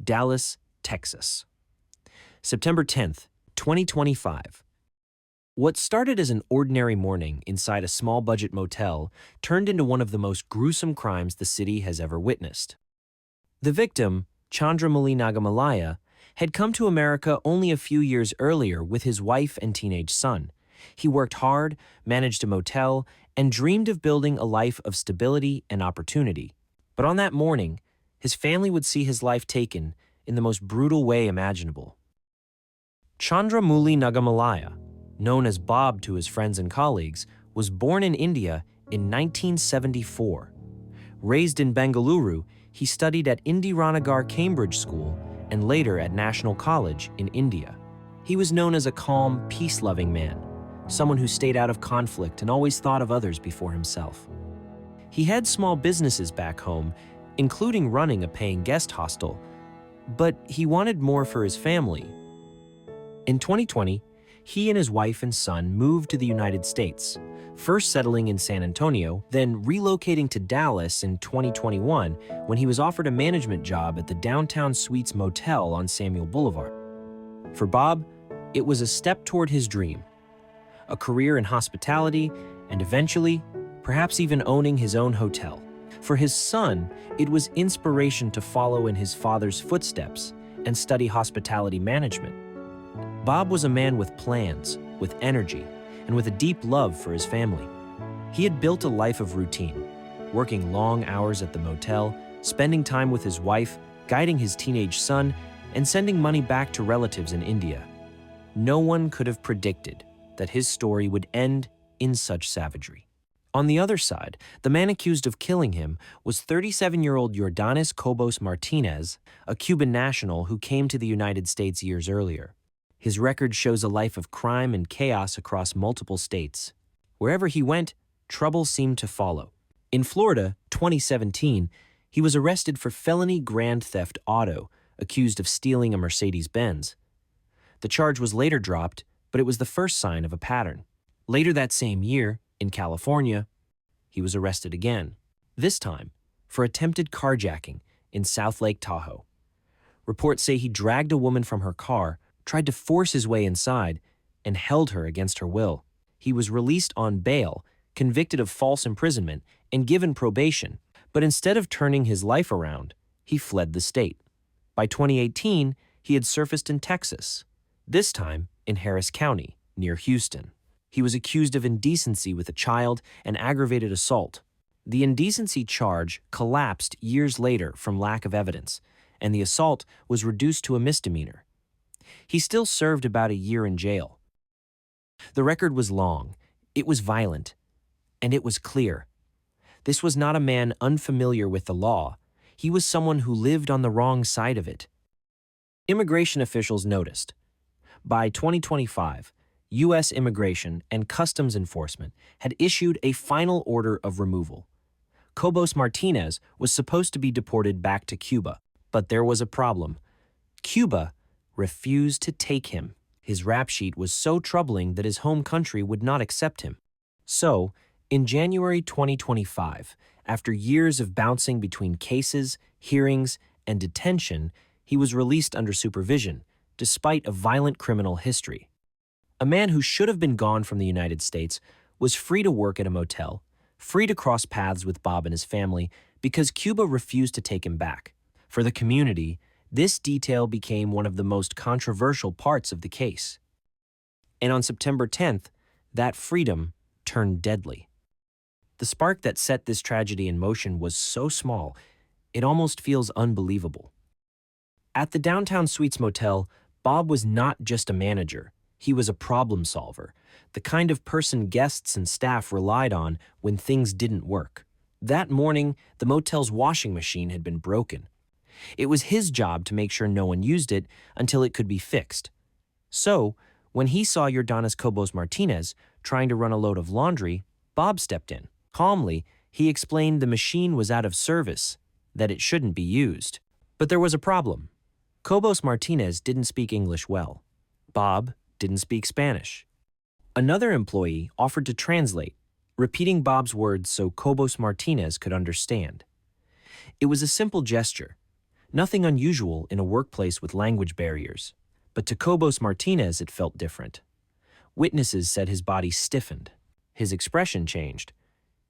Dallas, Texas. September 10th, 2025. What started as an ordinary morning inside a small-budget motel turned into one of the most gruesome crimes the city has ever witnessed. The victim, Chandra Mouli Nagamallaiah, had come to America only a few years earlier with his wife and teenage son. He worked hard, managed a motel, and dreamed of building a life of stability and opportunity. But on that morning, his family would see his life taken in the most brutal way imaginable. Chandra Mouli Nagamallaiah, known as Bob to his friends and colleagues, was born in India in 1974. Raised in Bengaluru, he studied at Indiranagar Cambridge School and later at National College in India. He was known as a calm, peace-loving man, someone who stayed out of conflict and always thought of others before himself. He had small businesses back home, including running a paying guest hostel, but he wanted more for his family. In 2020, he and his wife and son moved to the United States, first settling in San Antonio, then relocating to Dallas in 2021 when he was offered a management job at the Downtown Suites Motel on Samuel Boulevard. For Bob, it was a step toward his dream, a career in hospitality, and eventually, perhaps even owning his own hotel. For his son, it was inspiration to follow in his father's footsteps and study hospitality management. Bob was a man with plans, with energy, and with a deep love for his family. He had built a life of routine, working long hours at the motel, spending time with his wife, guiding his teenage son, and sending money back to relatives in India. No one could have predicted that his story would end in such savagery. On the other side, the man accused of killing him was 37-year-old Yordanis Cobos-Martinez, a Cuban national who came to the United States years earlier. His record shows a life of crime and chaos across multiple states. Wherever he went, trouble seemed to follow. In Florida, 2017, he was arrested for felony grand theft auto, accused of stealing a Mercedes-Benz. The charge was later dropped, but it was the first sign of a pattern. Later that same year, in California, he was arrested again, this time for attempted carjacking in South Lake Tahoe. Reports say he dragged a woman from her car, tried to force his way inside, and held her against her will. He was released on bail, convicted of false imprisonment, and given probation. But instead of turning his life around, he fled the state. By 2018, he had surfaced in Texas, this time in Harris County, near Houston. He was accused of indecency with a child and aggravated assault. The indecency charge collapsed years later from lack of evidence, and the assault was reduced to a misdemeanor. He still served about a year in jail. The record was long, it was violent, and it was clear. This was not a man unfamiliar with the law. He was someone who lived on the wrong side of it. Immigration officials noticed. By 2025, U.S. Immigration and Customs Enforcement had issued a final order of removal. Cobos-Martinez was supposed to be deported back to Cuba, but there was a problem. Cuba refused to take him. His rap sheet was so troubling that his home country would not accept him. So, in January 2025, after years of bouncing between cases, hearings, and detention, he was released under supervision, despite a violent criminal history. A man who should have been gone from the United States was free to work at a motel, free to cross paths with Bob and his family because Cuba refused to take him back. For the community, this detail became one of the most controversial parts of the case. And on September 10th, that freedom turned deadly. The spark that set this tragedy in motion was so small, it almost feels unbelievable. At the Downtown Suites Motel, Bob was not just a manager. He was a problem solver, the kind of person guests and staff relied on when things didn't work. That morning, the motel's washing machine had been broken. It was his job to make sure no one used it until it could be fixed. So, when he saw Yordanis Cobos-Martinez trying to run a load of laundry, Bob stepped in. Calmly, he explained the machine was out of service, that it shouldn't be used. But there was a problem. Cobos-Martinez didn't speak English well. Bob didn't speak Spanish. Another employee offered to translate, repeating Bob's words so Cobos-Martinez could understand. It was a simple gesture. Nothing unusual in a workplace with language barriers. But to Cobos-Martinez it felt different. Witnesses said his body stiffened. His expression changed.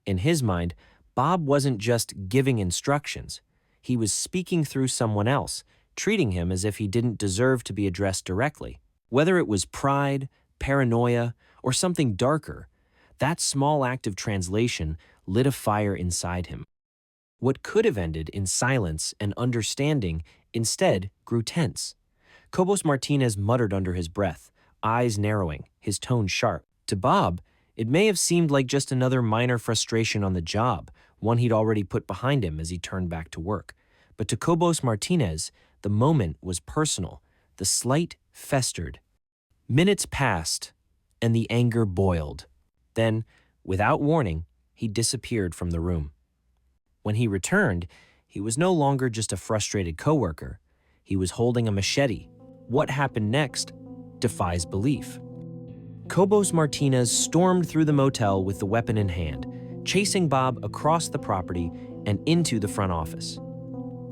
In his mind, Bob wasn't just giving instructions. He was speaking through someone else, treating him as if he didn't deserve to be addressed directly. Whether it was pride, paranoia, or something darker, that small act of translation lit a fire inside him. What could have ended in silence and understanding instead grew tense. Cobos-Martinez muttered under his breath, eyes narrowing, his tone sharp. To Bob, it may have seemed like just another minor frustration on the job, one he'd already put behind him as he turned back to work. But to Cobos-Martinez, the moment was personal. The slight festered. Minutes passed, and the anger boiled. Then, without warning, he disappeared from the room. When he returned, he was no longer just a frustrated coworker. He was holding a machete. What happened next defies belief. Cobos-Martinez stormed through the motel with the weapon in hand, chasing Bob across the property and into the front office.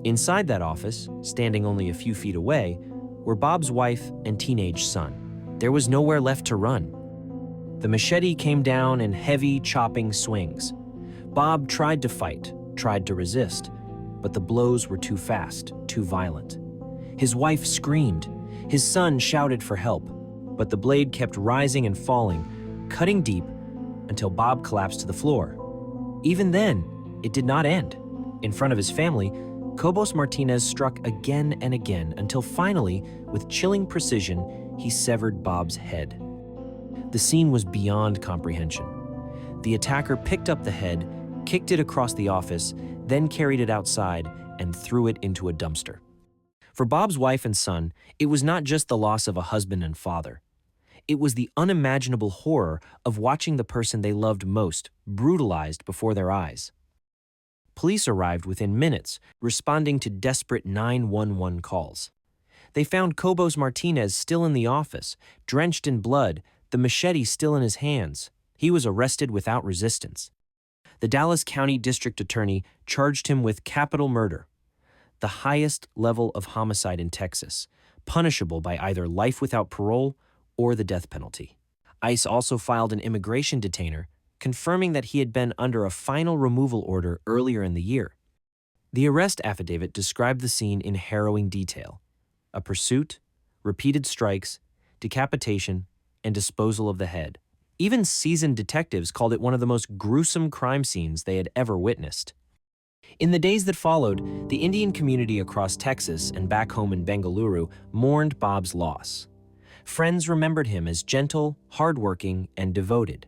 Inside that office, standing only a few feet away, were Bob's wife and teenage son. There was nowhere left to run. The machete came down in heavy, chopping swings. Bob tried to fight, tried to resist, but the blows were too fast, too violent. His wife screamed. His son shouted for help, but the blade kept rising and falling, cutting deep until Bob collapsed to the floor. Even then, it did not end. In front of his family, Cobos-Martinez struck again and again until finally, with chilling precision, he severed Bob's head. The scene was beyond comprehension. The attacker picked up the head, kicked it across the office, then carried it outside and threw it into a dumpster. For Bob's wife and son, it was not just the loss of a husband and father. It was the unimaginable horror of watching the person they loved most brutalized before their eyes. Police arrived within minutes, responding to desperate 911 calls. They found Cobos-Martinez still in the office, drenched in blood, the machete still in his hands. He was arrested without resistance. The Dallas County District Attorney charged him with capital murder, the highest level of homicide in Texas, punishable by either life without parole or the death penalty. ICE also filed an immigration detainer, confirming that he had been under a final removal order earlier in the year. The arrest affidavit described the scene in harrowing detail: a pursuit, repeated strikes, decapitation, and disposal of the head. Even seasoned detectives called it one of the most gruesome crime scenes they had ever witnessed. In the days that followed, the Indian community across Texas and back home in Bengaluru mourned Bob's loss. Friends remembered him as gentle, hardworking, and devoted.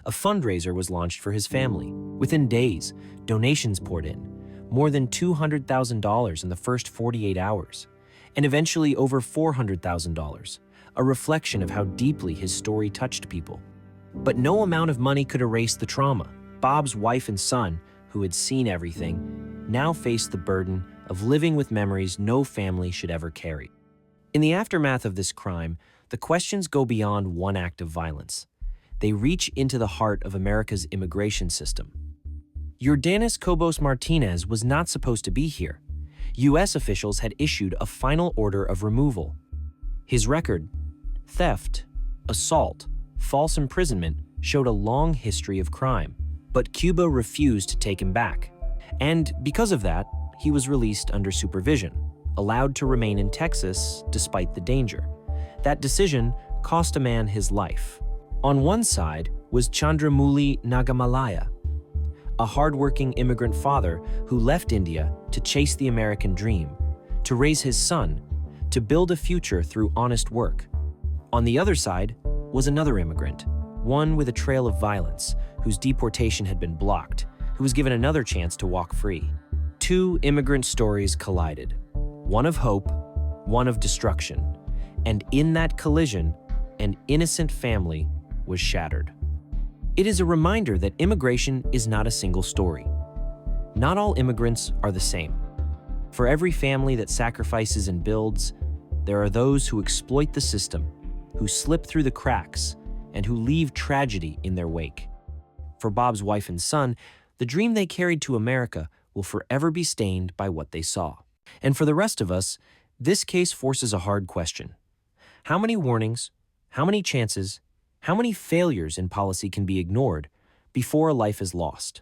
A fundraiser was launched for his family. Within days, donations poured in, more than $200,000 in the first 48 hours, and eventually over $400,000, a reflection of how deeply his story touched people. But no amount of money could erase the trauma. Bob's wife and son, who had seen everything, now faced the burden of living with memories no family should ever carry. In the aftermath of this crime, the questions go beyond one act of violence. They reach into the heart of America's immigration system. Yordanis Cobos-Martinez was not supposed to be here. U.S. officials had issued a final order of removal. His record, theft, assault, false imprisonment, showed a long history of crime. But Cuba refused to take him back. And because of that, he was released under supervision, allowed to remain in Texas despite the danger. That decision cost a man his life. On one side was Chandra Mouli Nagamallaiah, a hardworking immigrant father who left India to chase the American dream, to raise his son, to build a future through honest work. On the other side was another immigrant, one with a trail of violence, whose deportation had been blocked, who was given another chance to walk free. Two immigrant stories collided, one of hope, one of destruction, and in that collision, an innocent family was shattered. It is a reminder that immigration is not a single story. Not all immigrants are the same. For every family that sacrifices and builds, there are those who exploit the system, who slip through the cracks, and who leave tragedy in their wake. For Bob's wife and son, the dream they carried to America will forever be stained by what they saw. And for the rest of us, this case forces a hard question. How many warnings, how many chances, how many failures in policy can be ignored before a life is lost?